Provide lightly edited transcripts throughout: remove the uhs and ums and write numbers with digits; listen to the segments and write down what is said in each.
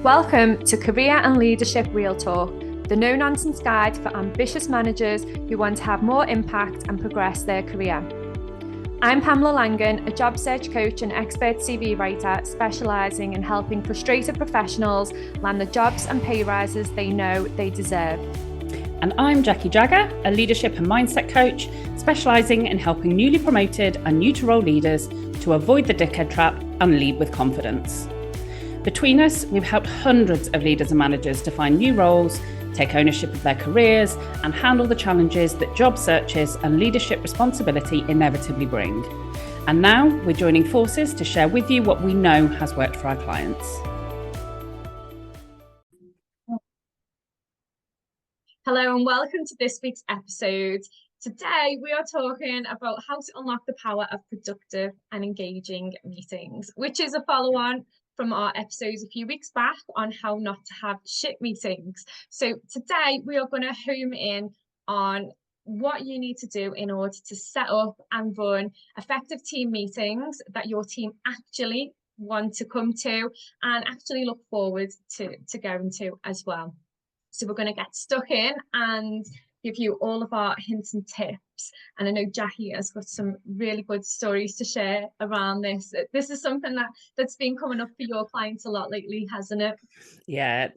Welcome to Career and Leadership Real Talk, the no-nonsense guide for ambitious managers who want to have more impact and progress their career. I'm Pamela Langan, a job search coach and expert CV writer specialising in helping frustrated professionals land the jobs and pay rises they know they deserve. And I'm Jackie Jagger, a leadership and mindset coach specialising in helping newly promoted and new to role leaders to avoid the dickhead trap and lead with confidence. Between us, we've helped hundreds of leaders and managers to find new roles, take ownership of their careers, and handle the challenges that job searches and leadership responsibility inevitably bring. And now we're joining forces to share with you what we know has worked for our clients. Hello and welcome to this week's episode. Today we are talking about how to unlock the power of productive and engaging meetings, which is a follow-on from our episodes a few weeks back on how not to have shit meetings. So today we are going to home in on what you need to do in order to set up and run effective team meetings that your team actually want to come to and actually look forward to going to as well. So we're going to get stuck in and give you all of our hints and tips. And I know Jackie has got some really good stories to share around this. This is something that's been coming up for your clients a lot lately, hasn't it? Yeah,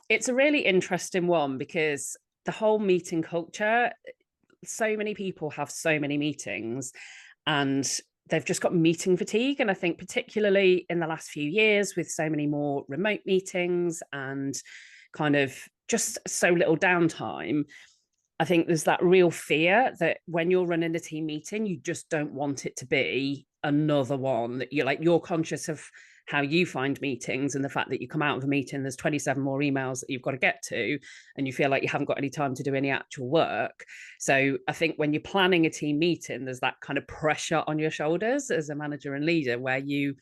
it's a really interesting one because the whole meeting culture, so many people have so many meetings and they've just got meeting fatigue. And I think particularly in the last few years with so many more remote meetings and kind of just so little downtime, I think there's that real fear that when you're running a team meeting, you just don't want it to be another one, that you're conscious of how you find meetings and the fact that you come out of a meeting, there's 27 more emails that you've got to get to, and you feel like you haven't got any time to do any actual work. So I think when you're planning a team meeting, there's that kind of pressure on your shoulders as a manager and leader where you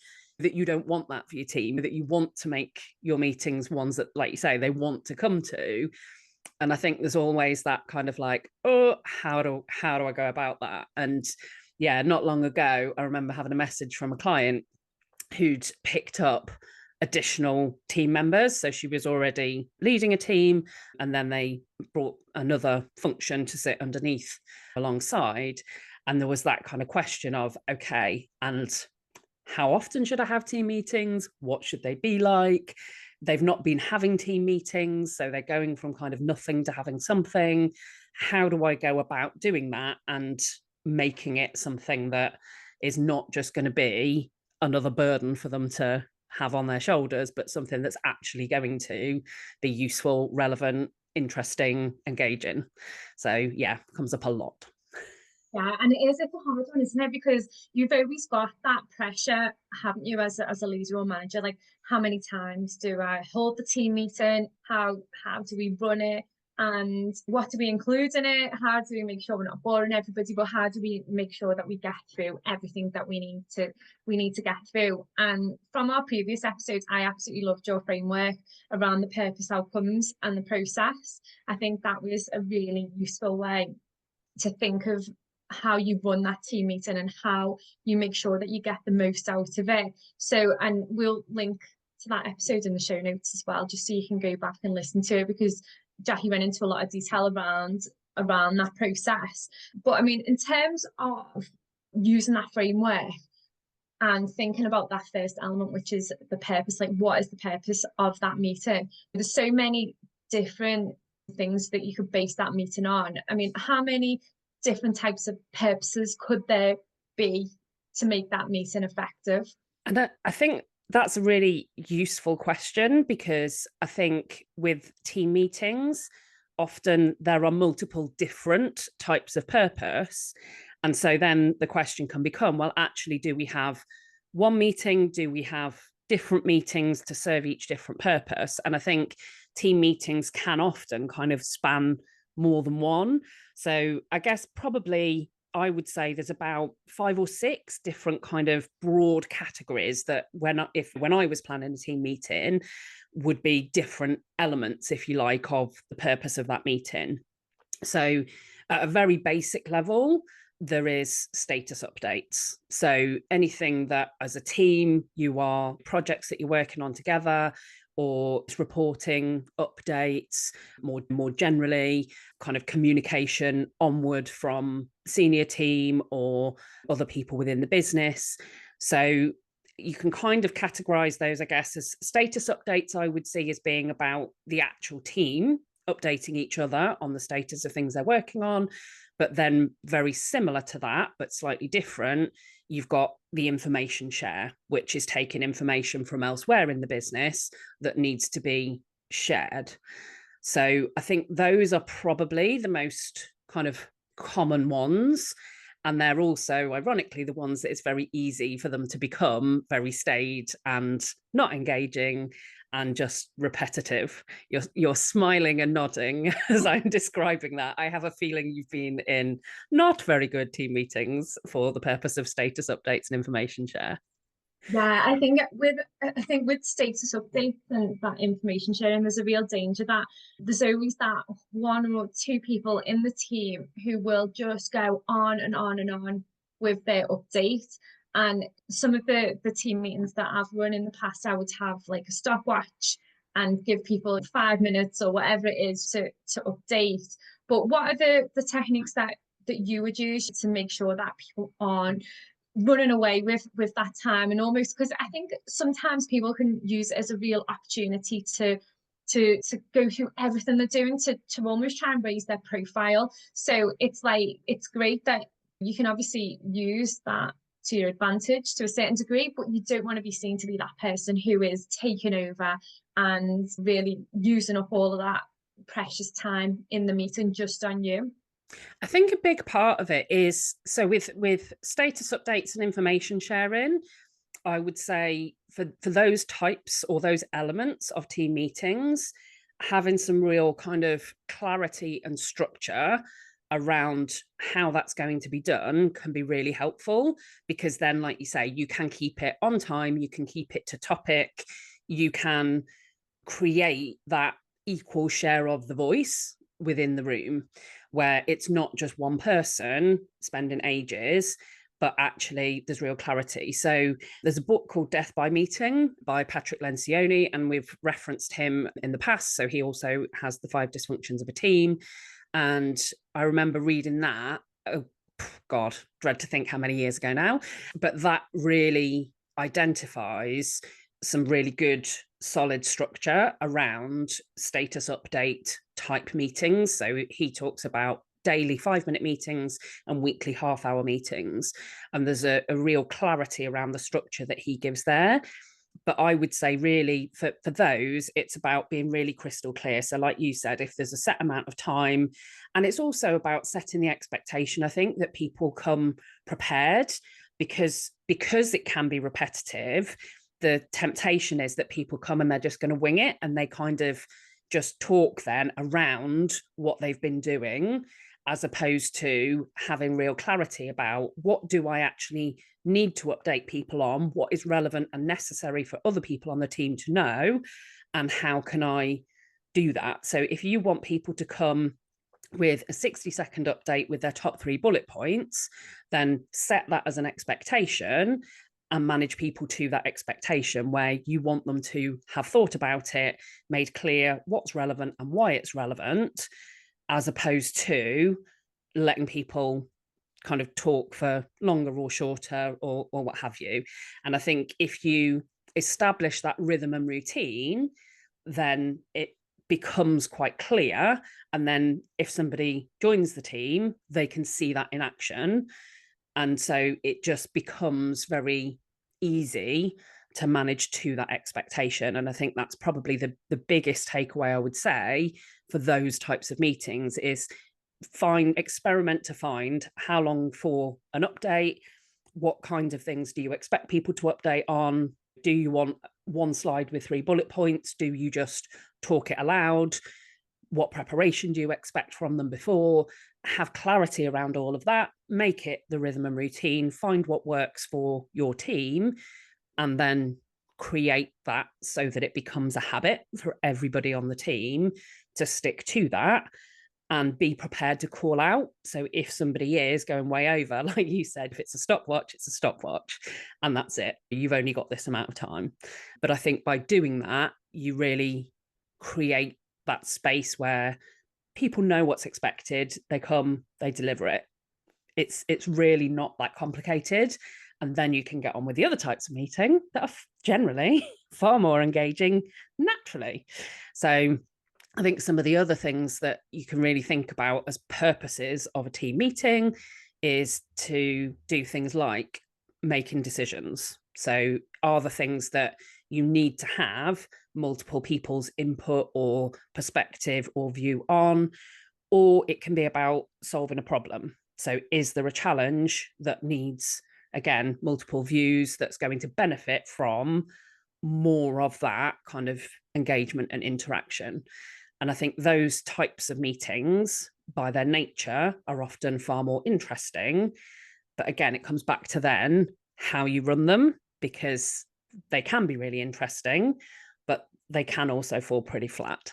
don't want that for your team, that you want to make your meetings ones that, like you say, they want to come to. And I think there's always that kind of like, oh, how do I go about that? And yeah, not long ago, I remember having a message from a client who'd picked up additional team members. So she was already leading a team, and then they brought another function to sit underneath alongside. And there was that kind of question of, okay, and how often should I have team meetings? What should they be like? They've not been having team meetings, so they're going from kind of nothing to having something. How do I go about doing that and making it something that is not just going to be another burden for them to have on their shoulders, but something that's actually going to be useful, relevant, interesting, engaging? So yeah, comes up a lot. Yeah, and it's a hard one, isn't it? Because you've always got that pressure, haven't you, as a leader or manager? Like, how many times do I hold the team meeting? How do we run it? And what do we include in it? How do we make sure we're not boring everybody? But how do we make sure that we get through everything that we need to get through? And from our previous episodes, I absolutely loved your framework around the purpose, outcomes, and the process. I think that was a really useful way to think of how you run that team meeting and how you make sure that you get the most out of it. So, and we'll link to that episode in the show notes as well, just so you can go back and listen to it, because Jackie went into a lot of detail around that process. But I mean, in terms of using that framework and thinking about that first element, which is the purpose, like what is the purpose of that meeting? There's so many different things that you could base that meeting on. I mean, how many different types of purposes could there be to make that meeting effective? And I think that's a really useful question, because I think with team meetings, often there are multiple different types of purpose. And so then the question can become, well, actually, do we have one meeting? Do we have different meetings to serve each different purpose? And I think team meetings can often kind of span more than one. So I guess probably I would say there's about 5 or 6 different kind of broad categories that when I was planning a team meeting would be different elements, if you like, of the purpose of that meeting. So at a very basic level, there is status updates. So anything that as a team, projects that you're working on together, or reporting updates, more generally, kind of communication onward from senior team or other people within the business. So you can kind of categorize those, I guess, as status updates, I would see as being about the actual team updating each other on the status of things they're working on. But then very similar to that, but slightly different, you've got the information share, which is taking information from elsewhere in the business that needs to be shared. So I think those are probably the most kind of common ones. And they're also, ironically, the ones that it's very easy for them to become very staid and not engaging and just repetitive. You're smiling and nodding as I'm describing that. I have a feeling you've been in not very good team meetings for the purpose of status updates and information share. Yeah, I think with status updates and that information sharing, there's a real danger that there's always that one or two people in the team who will just go on and on and on with their update. And some of the team meetings that I've run in the past, I would have like a stopwatch and give people 5 minutes or whatever it is to update. But what are the techniques that you would use to make sure that people aren't running away with that time, and almost, because I think sometimes people can use it as a real opportunity to go through everything they're doing to almost try and raise their profile. So it's like, it's great that you can obviously use that to your advantage to a certain degree, but you don't want to be seen to be that person who is taking over and really using up all of that precious time in the meeting just on you. I think a big part of it is, so with status updates and information sharing, I would say for those types or those elements of team meetings, having some real kind of clarity and structure around how that's going to be done can be really helpful, because then, like you say, you can keep it on time, you can keep it to topic, you can create that equal share of the voice within the room, where it's not just one person spending ages, but actually there's real clarity. So there's a book called Death by Meeting by Patrick Lencioni, and we've referenced him in the past. So he also has the 5 dysfunctions of a team. And I remember reading that, oh God, dread to think how many years ago now, but that really identifies some really good solid structure around status update type meetings. So he talks about daily 5-minute meetings and weekly half-hour meetings. And there's a real clarity around the structure that he gives there. But I would say really for those, it's about being really crystal clear. So like you said, if there's a set amount of time, and it's also about setting the expectation, I think, that people come prepared, because it can be repetitive. The temptation is that people come and they're just going to wing it, and they kind of just talk then around what they've been doing, as opposed to having real clarity about what do I actually need to update people on, what is relevant and necessary for other people on the team to know, and how can I do that. So if you want people to come with a 60-second update with their top 3 bullet points, then set that as an expectation and manage people to that expectation, where you want them to have thought about it, made clear what's relevant and why it's relevant, as opposed to letting people kind of talk for longer or shorter or what have you. And I think if you establish that rhythm and routine, then it becomes quite clear. And then if somebody joins the team, they can see that in action. And so it just becomes very easy to manage to that expectation. And I think that's probably the biggest takeaway I would say for those types of meetings is experiment to find how long for an update, what kinds of things do you expect people to update on? Do you want one slide with 3 bullet points? Do you just talk it aloud? What preparation do you expect from them before? Have clarity around all of that, make it the rhythm and routine, find what works for your team, and then create that so that it becomes a habit for everybody on the team to stick to that. and be prepared to call out. So if somebody is going way over, like you said, if it's a stopwatch, it's a stopwatch, and that's it. You've only got this amount of time. But I think by doing that, you really create that space where people know what's expected. They come, they deliver it. It's really not that complicated. And then you can get on with the other types of meeting that are generally far more engaging naturally. So I think some of the other things that you can really think about as purposes of a team meeting is to do things like making decisions. So are the things that you need to have multiple people's input or perspective or view on, or it can be about solving a problem. So is there a challenge that needs, again, multiple views that's going to benefit from more of that kind of engagement and interaction? And I think those types of meetings, by their nature, are often far more interesting. But again, it comes back to then how you run them, because they can be really interesting, but they can also fall pretty flat.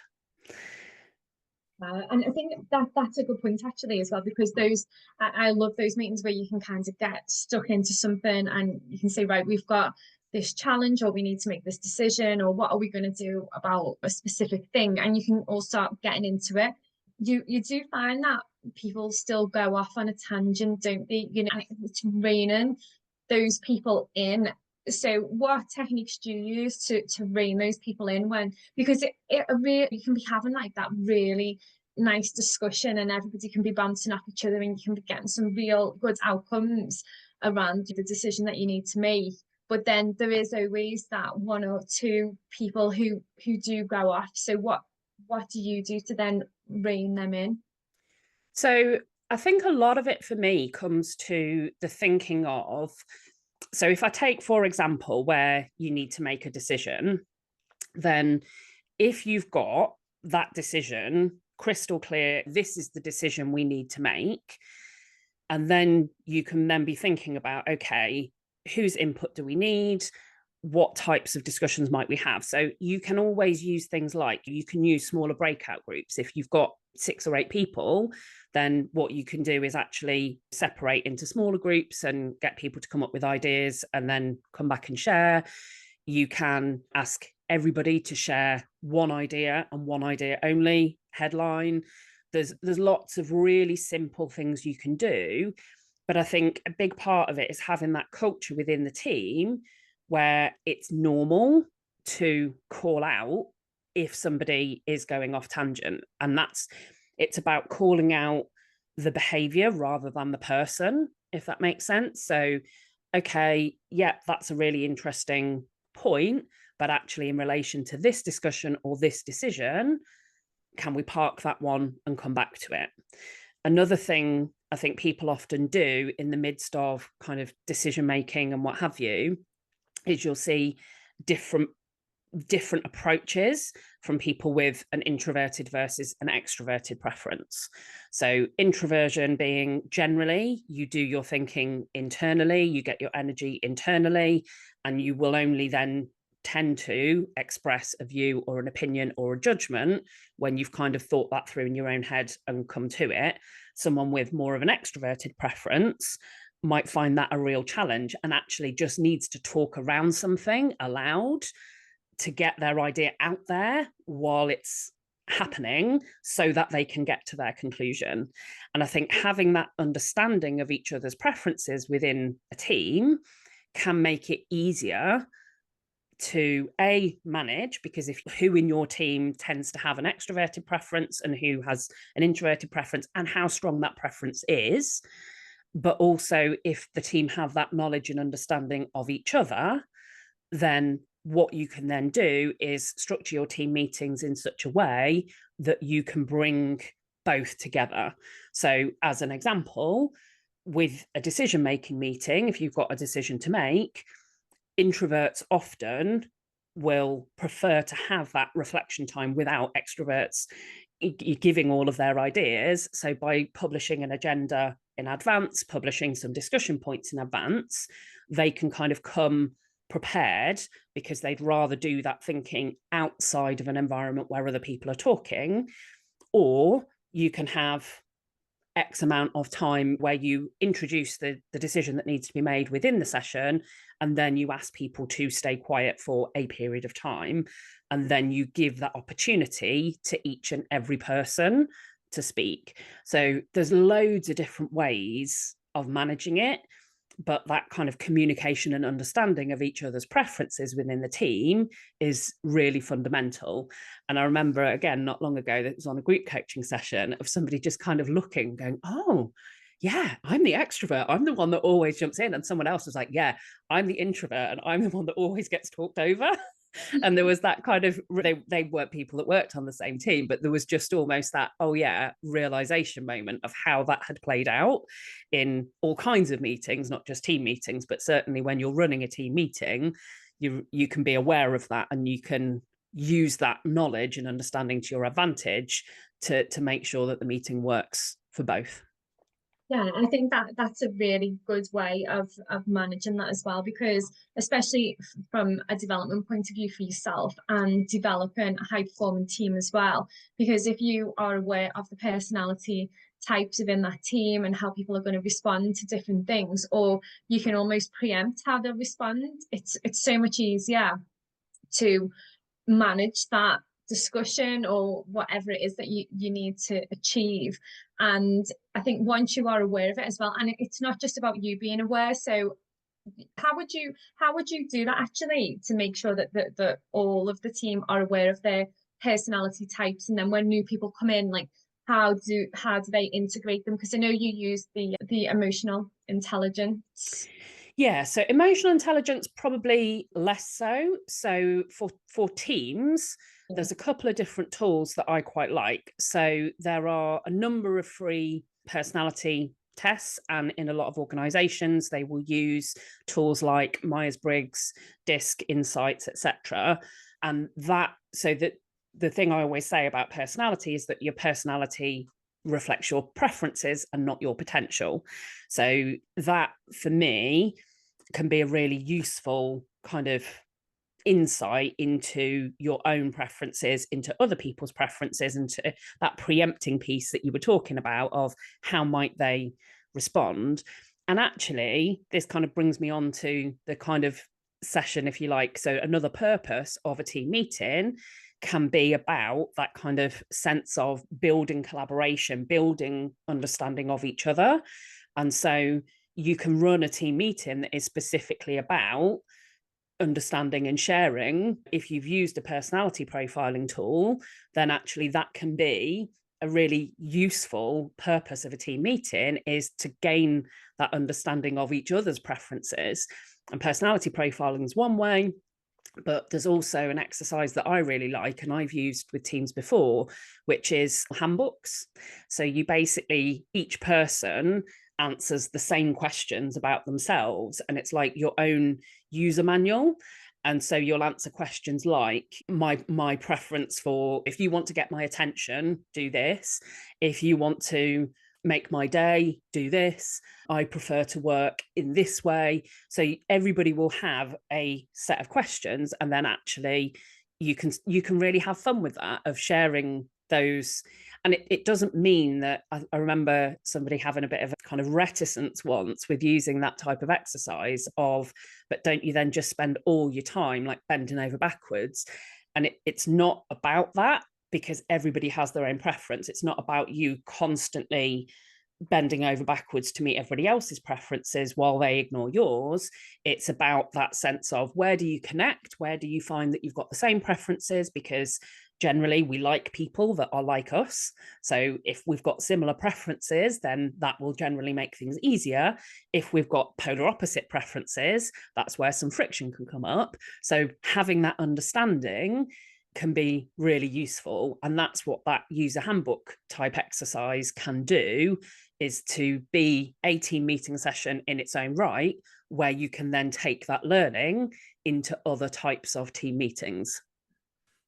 And I think that's a good point actually as well, because I love those meetings where you can kind of get stuck into something and you can say, right, we've got this challenge, or we need to make this decision, or what are we going to do about a specific thing, and you can all start getting into it. You do find that people still go off on a tangent, don't they? You know, it's reining those people in. So what techniques do you use to rein those people in, when, because it really, you can be having like that really nice discussion and everybody can be bouncing off each other and you can be getting some real good outcomes around the decision that you need to make. But then there is always that one or two people who do go off. So what do you do to then rein them in? So I think a lot of it for me comes to the thinking of, so if I take, for example, where you need to make a decision, then if you've got that decision crystal clear, this is the decision we need to make, and then you can then be thinking about, okay, whose input do we need? What types of discussions might we have? So you can always use things like, you can use smaller breakout groups. If you've got 6 or 8 people, then what you can do is actually separate into smaller groups and get people to come up with ideas and then come back and share. You can ask everybody to share one idea and one idea only, headline. There's lots of really simple things you can do. But I think a big part of it is having that culture within the team where it's normal to call out if somebody is going off tangent. And it's about calling out the behavior rather than the person, if that makes sense. So, okay, yeah, that's a really interesting point, but actually in relation to this discussion or this decision, can we park that one and come back to it? Another thing I think people often do in the midst of kind of decision making and what have you is you'll see different approaches from people with an introverted versus an extroverted preference. So introversion being generally, you do your thinking internally, you get your energy internally, and you will only then tend to express a view or an opinion or a judgment when you've kind of thought that through in your own head and come to it. Someone with more of an extroverted preference might find that a real challenge and actually just needs to talk around something aloud to get their idea out there while it's happening so that they can get to their conclusion. And I think having that understanding of each other's preferences within a team can make it easier to manage, because if who in your team tends to have an extroverted preference and who has an introverted preference and how strong that preference is, but also if the team have that knowledge and understanding of each other, then what you can then do is structure your team meetings in such a way that you can bring both together. So as an example, with a decision-making meeting, if you've got a decision to make, introverts often will prefer to have that reflection time without extroverts giving all of their ideas. So by publishing an agenda in advance, publishing some discussion points in advance, they can kind of come prepared because they'd rather do that thinking outside of an environment where other people are talking, or you can have X amount of time where you introduce the decision that needs to be made within the session, and then you ask people to stay quiet for a period of time, and then you give that opportunity to each and every person to speak. So there's loads of different ways of managing it, but that kind of communication and understanding of each other's preferences within the team is really fundamental. And I remember, again, not long ago, that was on a group coaching session of somebody just kind of looking, going, oh, yeah, I'm the extrovert. I'm the one that always jumps in. And someone else was like, yeah, I'm the introvert and I'm the one that always gets talked over. And there was that kind of, they weren't people that worked on the same team, but there was just almost that, oh yeah, realization moment of how that had played out in all kinds of meetings, not just team meetings, but certainly when you're running a team meeting, you can be aware of that, and you can use that knowledge and understanding to your advantage to make sure that the meeting works for both. Yeah, I think that's a really good way of managing that as well, because especially from a development point of view for yourself and developing a high performing team as well, because if you are aware of the personality types within that team and how people are going to respond to different things, or you can almost preempt how they'll respond, it's so much easier to manage that discussion or whatever it is that you need to achieve. And I think once you are aware of it as well, and it's not just about you being aware, so how would you do that actually to make sure that all of the team are aware of their personality types, and then when new people come in, like how do they integrate them? Because I know you use the emotional intelligence. Yeah, so emotional intelligence, probably less so. So for teams, there's a couple of different tools that I quite like. So there are a number of free personality tests, and in a lot of organizations, they will use tools like Myers-Briggs, DISC, Insights, etc. And so that the thing I always say about personality is that your personality reflects your preferences and not your potential. So that, for me, can be a really useful kind of insight into your own preferences, into other people's preferences, and to that preempting piece that you were talking about of how might they respond. And actually, this kind of brings me on to the kind of session, if you like. So another purpose of a team meeting can be about that kind of sense of building collaboration, building understanding of each other. And so you can run a team meeting that is specifically about understanding and sharing. If you've used a personality profiling tool, then actually that can be a really useful purpose of a team meeting, is to gain that understanding of each other's preferences. And personality profiling is one way, but there's also an exercise that I really like and I've used with teams before, which is handbooks. So you basically, each person answers the same questions about themselves, and it's like your own user manual. And so you'll answer questions like, my preference for, if you want to get my attention, do this. If you want to make my day, do this. I prefer to work in this way. So everybody will have a set of questions, and then actually you can really have fun with that, of sharing those. And it doesn't mean that, I remember somebody having a bit of a kind of reticence once with using that type of exercise of, but don't you then just spend all your time like bending over backwards? And it's not about that, because everybody has their own preference. It's not about you constantly bending over backwards to meet everybody else's preferences while they ignore yours. It's about that sense of, where do you connect? Where do you find that you've got the same preferences? Because generally we like people that are like us. So if we've got similar preferences, then that will generally make things easier. If we've got polar opposite preferences, that's where some friction can come up. So having that understanding can be really useful. And that's what that user handbook type exercise can do, is to be a team meeting session in its own right, where you can then take that learning into other types of team meetings.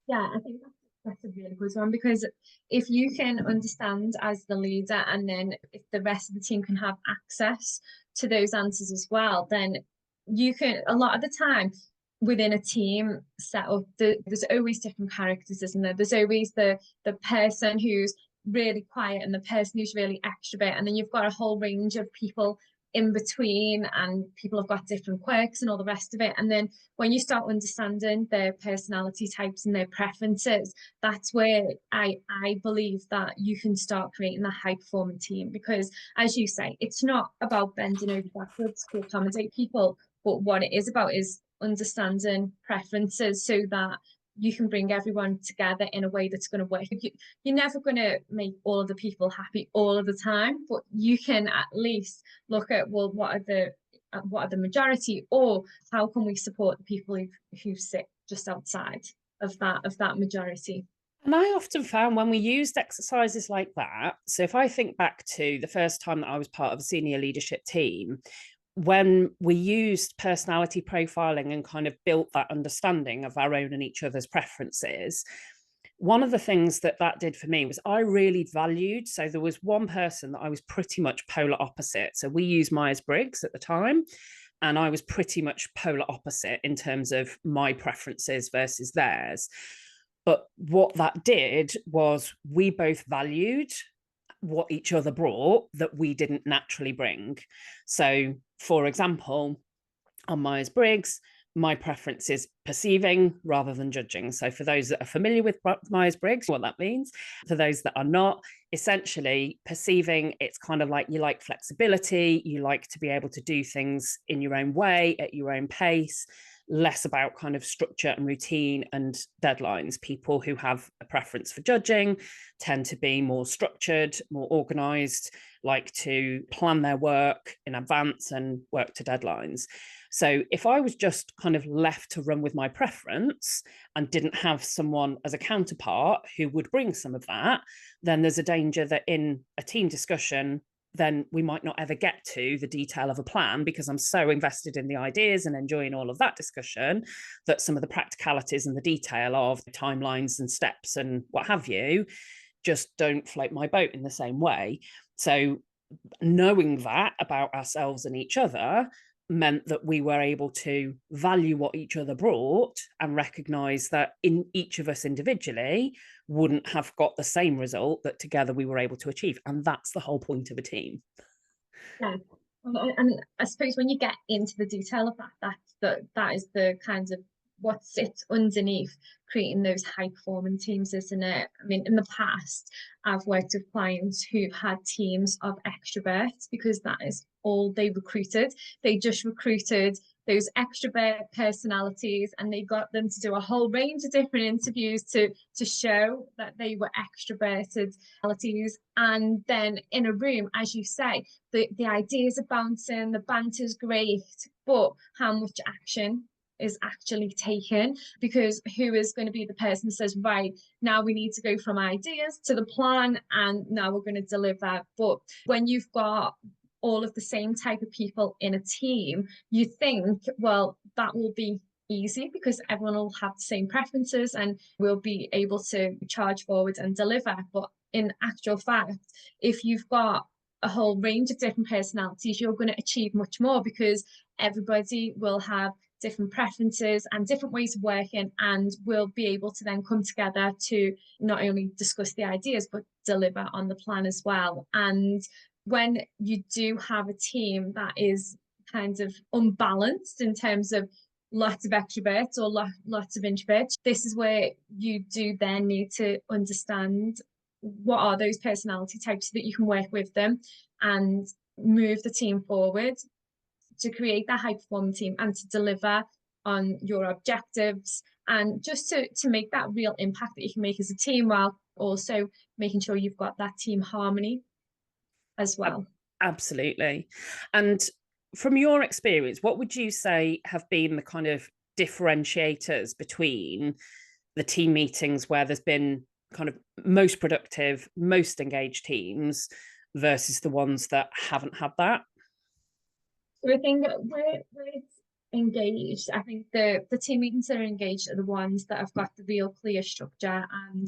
Yeah, I think that's a really good one, because if you can understand as the leader, and then if the rest of the team can have access to those answers as well, then you can, a lot of the time within a team setup, there's always different characters, isn't there? There's always the person who's really quiet and the person who's really extrovert, and then you've got a whole range of people in between, and people have got different quirks and all the rest of it. And then when you start understanding their personality types and their preferences, that's where I believe that you can start creating the high performing team. Because as you say, it's not about bending over backwards to accommodate people, but what it is about is understanding preferences so that you can bring everyone together in a way that's going to work. You're never going to make all of the people happy all of the time, but you can at least look at, well, what are the majority, or how can we support the people who sit just outside of that majority. And I often found when we used exercises like that, so if I think back to the first time that I was part of a senior leadership team, when we used personality profiling and kind of built that understanding of our own and each other's preferences, one of the things that did for me was I really valued, so there was one person that I was pretty much polar opposite. So we used Myers-Briggs at the time, and I was pretty much polar opposite in terms of my preferences versus theirs. But what that did was we both valued what each other brought that we didn't naturally bring. So, for example, on Myers-Briggs, my preference is perceiving rather than judging. So for those that are familiar with Myers-Briggs, what that means, for those that are not, essentially perceiving, it's kind of like you like flexibility, you like to be able to do things in your own way, at your own pace, less about kind of structure and routine and deadlines. People who have a preference for judging tend to be more structured, more organized, like to plan their work in advance and work to deadlines. So if I was just kind of left to run with my preference and didn't have someone as a counterpart who would bring some of that, then there's a danger that in a team discussion, then we might not ever get to the detail of a plan, because I'm so invested in the ideas and enjoying all of that discussion that some of the practicalities and the detail of timelines and steps and what have you just don't float my boat in the same way. So knowing that about ourselves and each other meant that we were able to value what each other brought and recognize that in each of us individually wouldn't have got the same result that together we were able to achieve. And that's the whole point of a team. Yeah. And I suppose when you get into the detail of that is the kind of what sits underneath creating those high performing teams, isn't it? I mean, in the past, I've worked with clients who've had teams of extroverts because that is all they recruited. They just recruited those extrovert personalities, and they got them to do a whole range of different interviews to show that they were extroverted personalities. And then in a room, as you say, the ideas are bouncing, the banter's great, but how much action is actually taken? Because who is going to be the person that says, right, now we need to go from ideas to the plan, and now we're going to deliver? But when you've got all of the same type of people in a team, you think, well, that will be easy because everyone will have the same preferences and we'll be able to charge forward and deliver. But in actual fact, if you've got a whole range of different personalities, you're going to achieve much more, because everybody will have different preferences and different ways of working, and we'll be able to then come together to not only discuss the ideas but deliver on the plan as well. And when you do have a team that is kind of unbalanced in terms of lots of extroverts or lots of introverts, this is where you do then need to understand what are those personality types so that you can work with them and move the team forward to create that high performing team and to deliver on your objectives, and just to make that real impact that you can make as a team, while also making sure you've got that team harmony as well. Absolutely. And from your experience, what would you say have been the kind of differentiators between the team meetings where there's been kind of most productive, most engaged teams versus the ones that haven't had that? So I think where it's engaged, I think the team meetings that are engaged are the ones that have got the real clear structure and,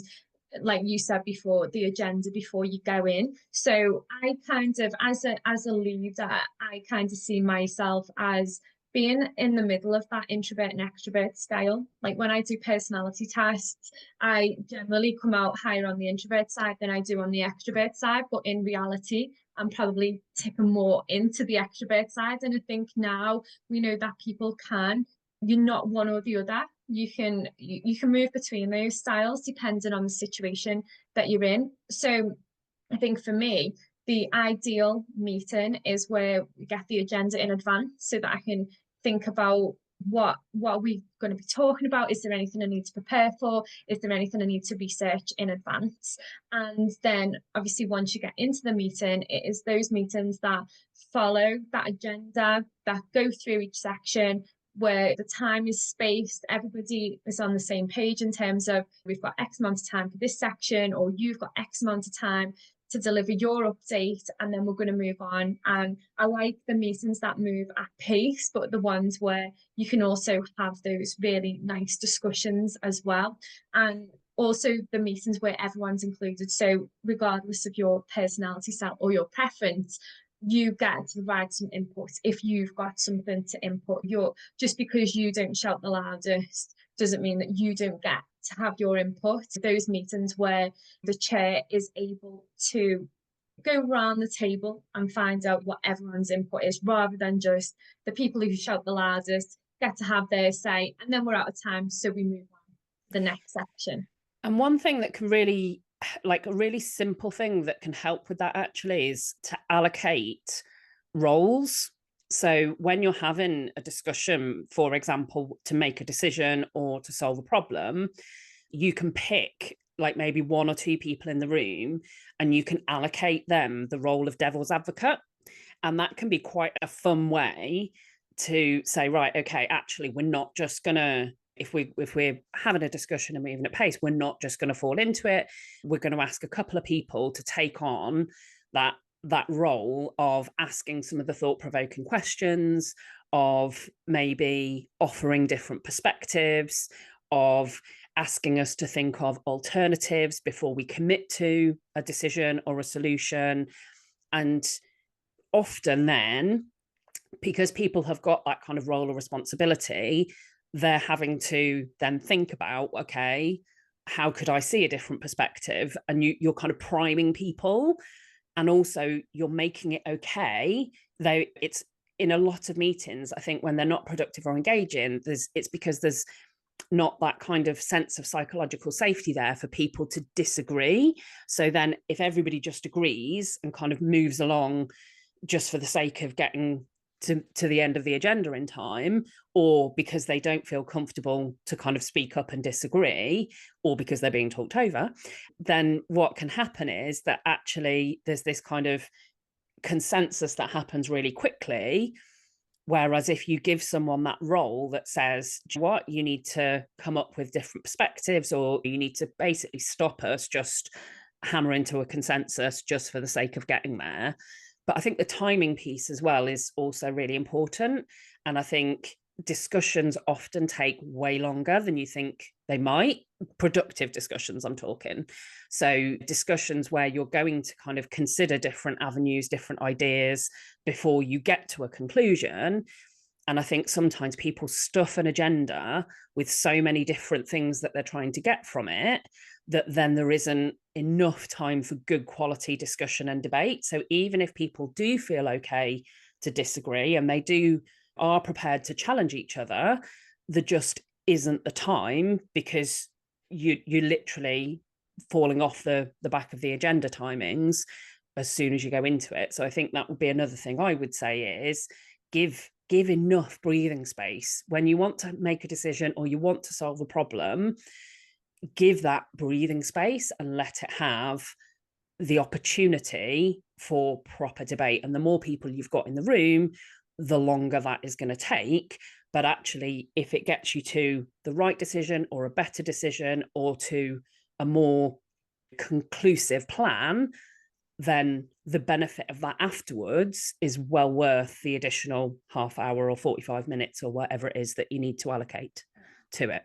like you said before, the agenda before you go in. So I kind of, as a leader, I kind of see myself as being in the middle of that introvert and extrovert scale. Like when I do personality tests, I generally come out higher on the introvert side than I do on the extrovert side. But in reality, I'm probably tipping more into the extrovert side. And I think now we know that people can, you're not one or the other. You can move between those styles depending on the situation that you're in. So I think for me, the ideal meeting is where we get the agenda in advance so that I can think about what are we going to be talking about? Is there anything I need to prepare for? Is there anything I need to research in advance? And then obviously once you get into the meeting, it is those meetings that follow that agenda, that go through each section, where the time is spaced, everybody is on the same page in terms of we've got X amount of time for this section, or you've got X amount of time to deliver your update, and then we're going to move on. And I like the meetings that move at pace, but the ones where you can also have those really nice discussions as well. And also the meetings where everyone's included. So regardless of your personality style or your preference, you get to provide some input if you've got something to input. Just because you don't shout the loudest doesn't mean that you don't get to have your input. Those meetings where the chair is able to go around the table and find out what everyone's input is, rather than just the people who shout the loudest get to have their say, and then we're out of time, so we move on to the next section. And one thing that can really, like a really simple thing that can help with that actually, is to allocate roles. So when you're having a discussion, for example, to make a decision or to solve a problem, you can pick like maybe one or two people in the room and you can allocate them the role of devil's advocate. And that can be quite a fun way to say, right, okay, actually, we're not just going to, if we're having a discussion and moving at pace, we're not just going to fall into it. We're going to ask a couple of people to take on that role of asking some of the thought-provoking questions, of maybe offering different perspectives, of asking us to think of alternatives before we commit to a decision or a solution. And often then, because people have got that kind of role or responsibility, they're having to then think about, okay, how could I see a different perspective? And you're kind of priming people. And also you're making it okay, though it's in a lot of meetings, I think when they're not productive or engaging, it's because there's not that kind of sense of psychological safety there for people to disagree. So then if everybody just agrees and kind of moves along just for the sake of getting to the end of the agenda in time, or because they don't feel comfortable to kind of speak up and disagree, or because they're being talked over, then what can happen is that actually there's this kind of consensus that happens really quickly. Whereas if you give someone that role that says, do you know what, you need to come up with different perspectives, or you need to basically stop us just hammer into a consensus just for the sake of getting there. But I think the timing piece as well is also really important. And I think discussions often take way longer than you think they might. Productive discussions, I'm talking. So discussions where you're going to kind of consider different avenues, different ideas before you get to a conclusion. And I think sometimes people stuff an agenda with so many different things that they're trying to get from it, that then there isn't enough time for good quality discussion and debate. So even if people do feel okay to disagree and they are prepared to challenge each other, there just isn't the time, because you're literally falling off the back of the agenda timings as soon as you go into it. So I think that would be another thing I would say is give enough breathing space. When you want to make a decision or you want to solve a problem, give that breathing space and let it have the opportunity for proper debate. And the more people you've got in the room, the longer that is going to take. But actually, if it gets you to the right decision or a better decision or to a more conclusive plan, then the benefit of that afterwards is well worth the additional half hour or 45 minutes or whatever it is that you need to allocate to it.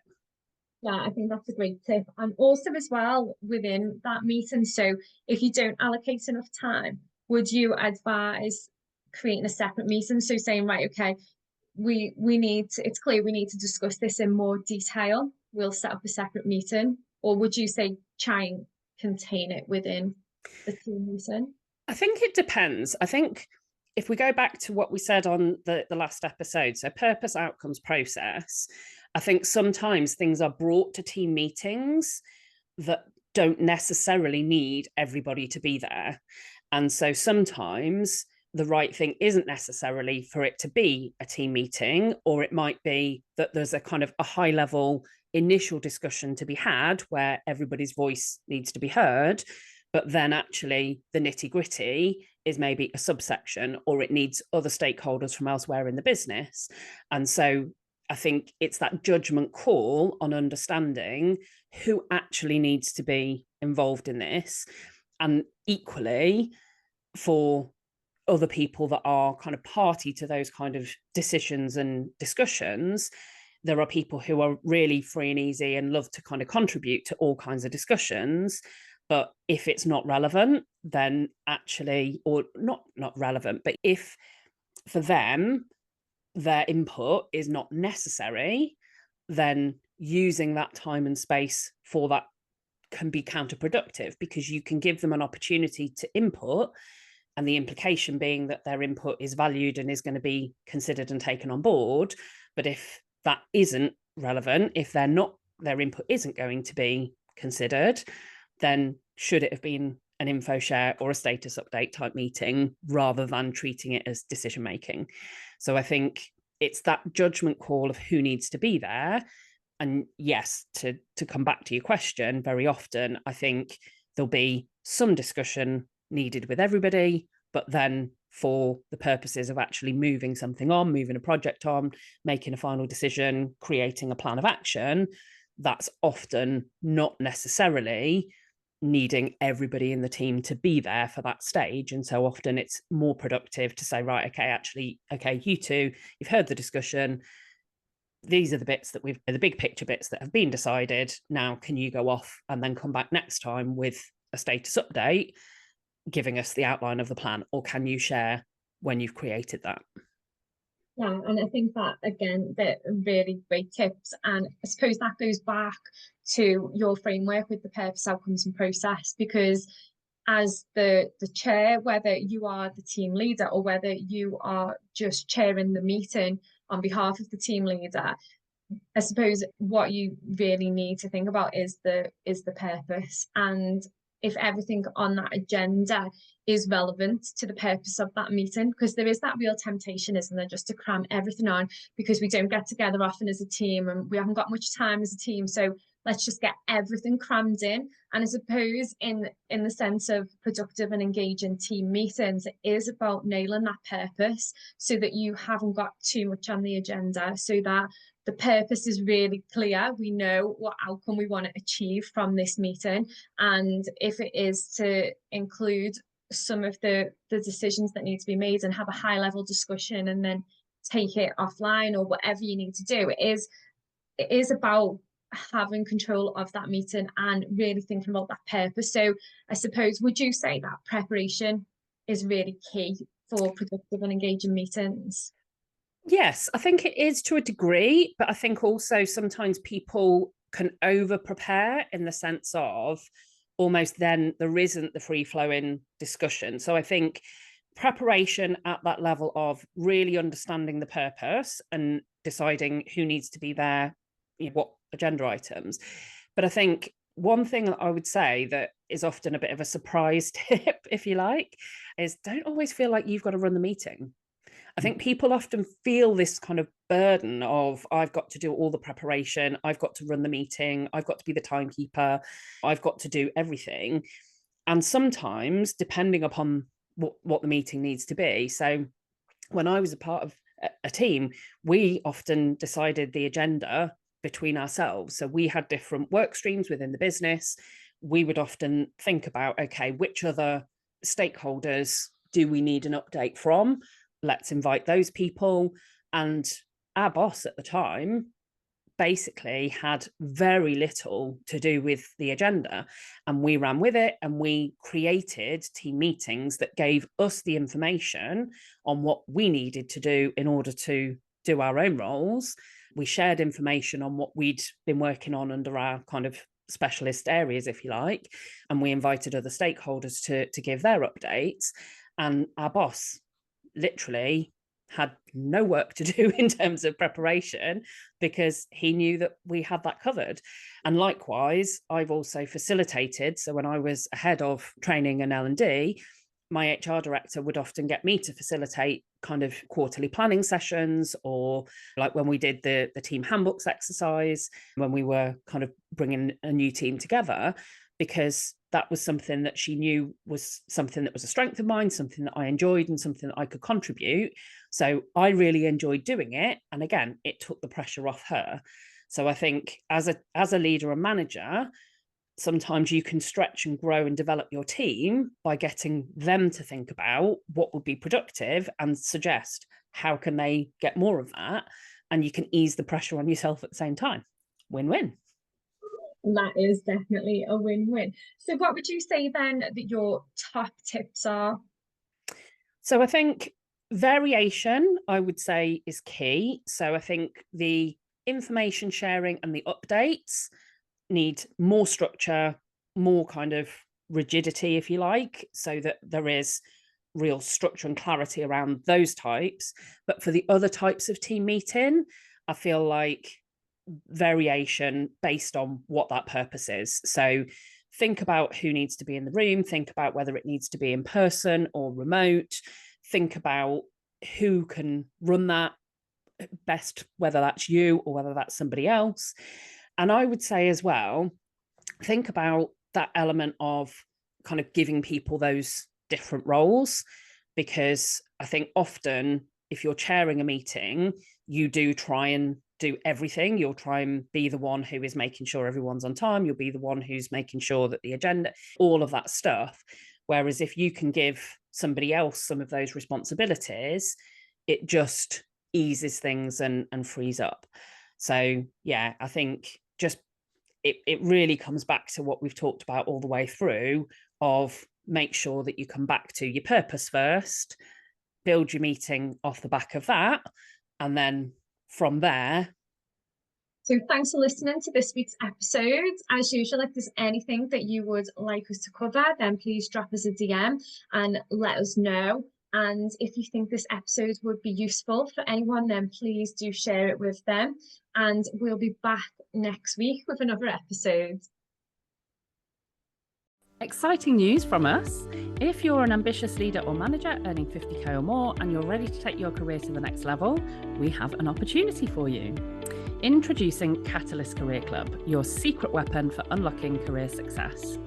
Yeah, I think that's a great tip. And also as well within that meeting, so if you don't allocate enough time, would you advise creating a separate meeting? So saying, right, okay, we need to, it's clear we need to discuss this in more detail. We'll set up a separate meeting, or would you say try and contain it within the team meeting? I think it depends. I think if we go back to what we said on the last episode, so purpose, outcomes, process, I think sometimes things are brought to team meetings that don't necessarily need everybody to be there. And so sometimes the right thing isn't necessarily for it to be a team meeting, or it might be that there's a kind of a high level initial discussion to be had where everybody's voice needs to be heard. But then actually the nitty gritty is maybe a subsection, or it needs other stakeholders from elsewhere in the business. And so I think it's that judgment call on understanding who actually needs to be involved in this. And equally, for other people that are kind of party to those kind of decisions and discussions, there are people who are really free and easy and love to kind of contribute to all kinds of discussions. But if it's not relevant, then actually, or not relevant, but if for them, their input is not necessary, then using that time and space for that can be counterproductive, because you can give them an opportunity to input, and the implication being that their input is valued and is going to be considered and taken on board. But if that isn't relevant, if their input isn't going to be considered, then should it have been an info share or a status update type meeting rather than treating it as decision making? So I think it's that judgment call of who needs to be there. And yes, to come back to your question, very often I think there'll be some discussion needed with everybody, but then for the purposes of actually moving something on, moving a project on, making a final decision, creating a plan of action, that's often not necessarily needing everybody in the team to be there for that stage. And so often it's more productive to say, right, okay, you two, you've heard the discussion. These are the bits that the big picture bits that have been decided. Now, can you go off and then come back next time with a status update, giving us the outline of the plan, or can you share when you've created that? Yeah, and I think that again, they're really great tips. And I suppose that goes back to your framework with the purpose, outcomes, and process, because as the chair, whether you are the team leader or whether you are just chairing the meeting on behalf of the team leader, I suppose what you really need to think about is the purpose. And if everything on that agenda is relevant to the purpose of that meeting, because there is that real temptation, isn't there, just to cram everything on because we don't get together often as a team and we haven't got much time as a team. So let's just get everything crammed in. And I suppose in the sense of productive and engaging team meetings, it is about nailing that purpose so that you haven't got too much on the agenda, so that the purpose is really clear. We know what outcome we want to achieve from this meeting. And if it is to include some of the decisions that need to be made and have a high level discussion and then take it offline or whatever you need to do, it is about having control of that meeting and really thinking about that purpose. So I suppose, would you say that preparation is really key for productive and engaging meetings? Yes, I think it is to a degree, but I think also sometimes people can over prepare in the sense of almost then there isn't the free flowing discussion. So I think preparation at that level of really understanding the purpose and deciding who needs to be there, what agenda items. But I think one thing that I would say that is often a bit of a surprise tip, if you like, is don't always feel like you've got to run the meeting. I think people often feel this kind of burden of, I've got to do all the preparation, I've got to run the meeting, I've got to be the timekeeper, I've got to do everything. And sometimes, depending upon what the meeting needs to be. So when I was a part of a team, we often decided the agenda between ourselves. So we had different work streams within the business. We would often think about, okay, which other stakeholders do we need an update from? Let's invite those people. And our boss at the time basically had very little to do with the agenda. And we ran with it and we created team meetings that gave us the information on what we needed to do in order to do our own roles. We shared information on what we'd been working on under our kind of specialist areas, if you like, and we invited other stakeholders to give their updates. And our boss literally had no work to do in terms of preparation because he knew that we had that covered. And likewise, I've also facilitated. So when I was head of training and L&D, my HR director would often get me to facilitate kind of quarterly planning sessions, or like when we did the team handbooks exercise, when we were kind of bringing a new team together, because that was something that she knew was something that was a strength of mine, something that I enjoyed and something that I could contribute. So I really enjoyed doing it. And again, it took the pressure off her. So I think as a leader and manager, sometimes you can stretch and grow and develop your team by getting them to think about what would be productive and suggest how can they get more of that. And you can ease the pressure on yourself at the same time. Win-win. That is definitely a win-win. So what would you say then that your top tips are? So I think variation, I would say, is key. So I think the information sharing and the updates need more structure, more kind of rigidity, if you like, so that there is real structure and clarity around those types. But for the other types of team meeting, I feel like variation based on what that purpose is. So think about who needs to be in the room, think about whether it needs to be in person or remote, think about who can run that best, whether that's you or whether that's somebody else. And I would say as well, think about that element of kind of giving people those different roles, because I think often if you're chairing a meeting, you do try and do everything. You'll try and be the one who is making sure everyone's on time. You'll be the one who's making sure that the agenda, all of that stuff. Whereas if you can give somebody else some of those responsibilities, it just eases things and frees up. So yeah, I think just it really comes back to what we've talked about all the way through, of make sure that you come back to your purpose first, build your meeting off the back of that, and then from there. So thanks for listening to this week's episode. As usual, if there's anything that you would like us to cover, then please drop us a DM and let us know. And if you think this episode would be useful for anyone, then please do share it with them. And we'll be back next week with another episode. Exciting news from us. If you're an ambitious leader or manager earning 50k or more and you're ready to take your career to the next level, we have an opportunity for you. Introducing Catalyst Career Club, your secret weapon for unlocking career success.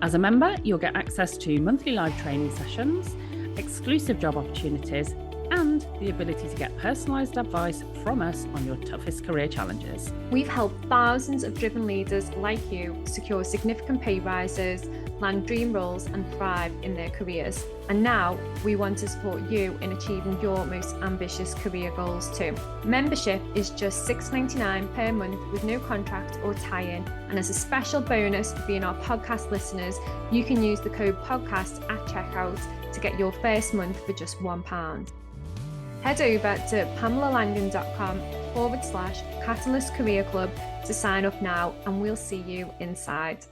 As a member, you'll get access to monthly live training sessions, exclusive job opportunities, and the ability to get personalised advice from us on your toughest career challenges. We've helped thousands of driven leaders like you secure significant pay rises, land dream roles, and thrive in their careers. And now we want to support you in achieving your most ambitious career goals too. Membership is just $6.99 per month with no contract or tie-in. And as a special bonus for being our podcast listeners, you can use the code podcast at checkout to get your first month for just £1. Head over to pamelalangan.com/Catalyst Career Club to sign up now, and we'll see you inside.